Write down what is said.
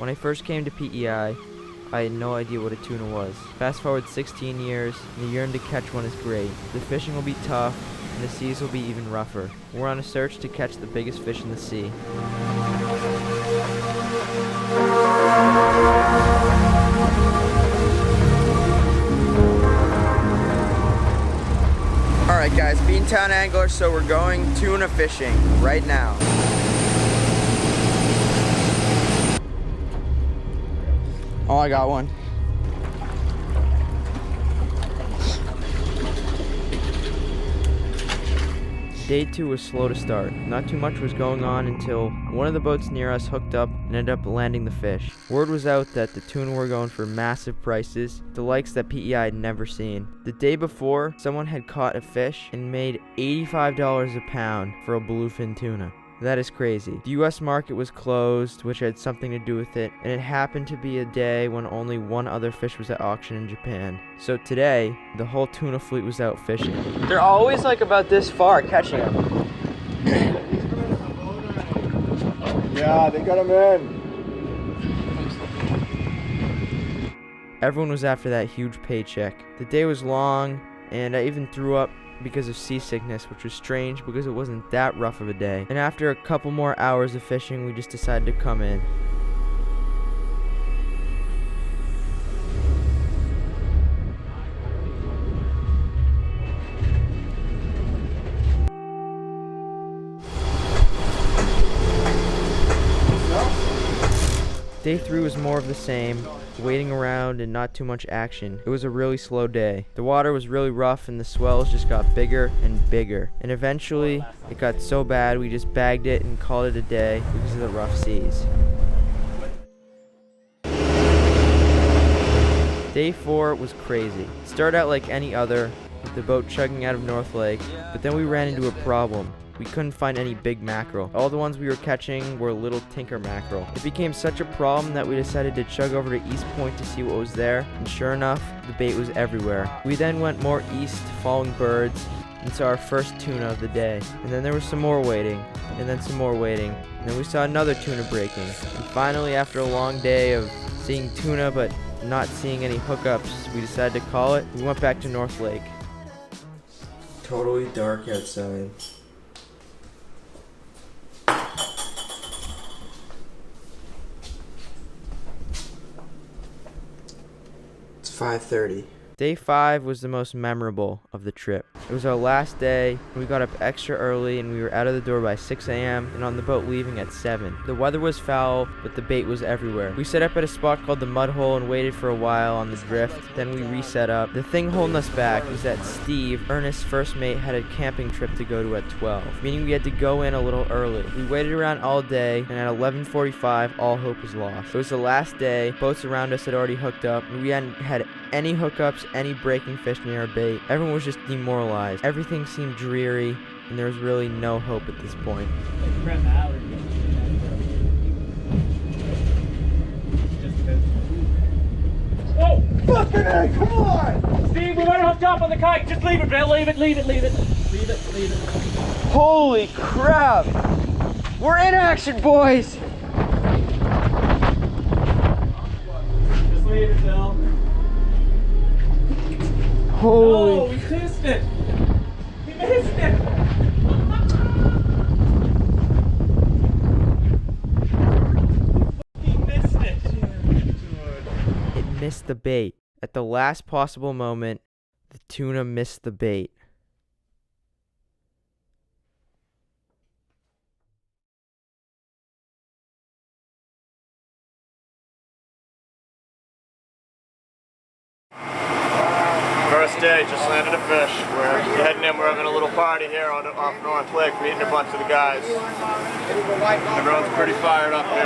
When I first came to PEI, I had no idea what a tuna was. Fast forward 16 years, and the yearn to catch one is great. The fishing will be tough, and the seas will be even rougher. We're on a search to catch the biggest fish in the sea. Alright guys, Beantown angler, so we're going tuna fishing right now. Oh, I got one. Day 2 was slow to start. Not too much was going on until one of the boats near us hooked up and ended up landing the fish. Word was out that the tuna were going for massive prices, the likes that PEI had never seen. The day before, someone had caught a fish and made $85 a pound for a bluefin tuna. That is crazy. The US market was closed, which had something to do with it, and it happened to be a day when only one other fish was at auction in Japan. So today, the whole tuna fleet was out fishing. They're always like about this far catching them. Yeah, they got them in. Everyone was after that huge paycheck. The day was long, and I even threw up because of seasickness, which was strange because it wasn't that rough of a day. And after a couple more hours of fishing, we just decided to come in. Day 3 was more of the same, waiting around and not too much action. It was a really slow day. The water was really rough and the swells just got bigger and bigger. And eventually, it got so bad we just bagged it and called it a day because of the rough seas. Day 4 was crazy. It started out like any other, with the boat chugging out of North Lake, but then we ran into a problem. We couldn't find any big mackerel. All the ones we were catching were little tinker mackerel. It became such a problem that we decided to chug over to East Point to see what was there, and sure enough, the bait was everywhere. We then went more east, following birds, and saw our first tuna of the day. And then there was some more waiting, and then some more waiting, and then we saw another tuna breaking. And finally, after a long day of seeing tuna but not seeing any hookups, we decided to call it. We went back to North Lake. Totally dark outside. It's 5:30. Day 5 was the most memorable of the trip. It was our last day, and we got up extra early and we were out of the door by 6 a.m. and on the boat leaving at 7. The weather was foul, but the bait was everywhere. We set up at a spot called the Mud Hole and waited for a while on the drift, then we reset up. The thing holding us back was that Steve, Ernest's first mate, had a camping trip to go to at 12, meaning we had to go in a little early. We waited around all day, and at 11:45, all hope was lost. It was the last day, boats around us had already hooked up, and we hadn't had any hookups, any breaking fish near our bait. Everyone was just demoralized. Everything seemed dreary, and there was really no hope at this point. Oh, fucking A, come on! Steve, we weren't hooked up on the kite. Just leave it, Bill. Leave it, leave it, leave it. Leave it, leave it. Holy crap! We're in action, boys! Just leave it, Bill. Holy... Oh, we missed it. We missed it. We missed it. It missed the bait. At the last possible moment, the tuna missed the bait. First day, just landed a fish. We're heading in, we're having a little party here off North Lake, meeting a bunch of the guys. Everyone's pretty fired up here.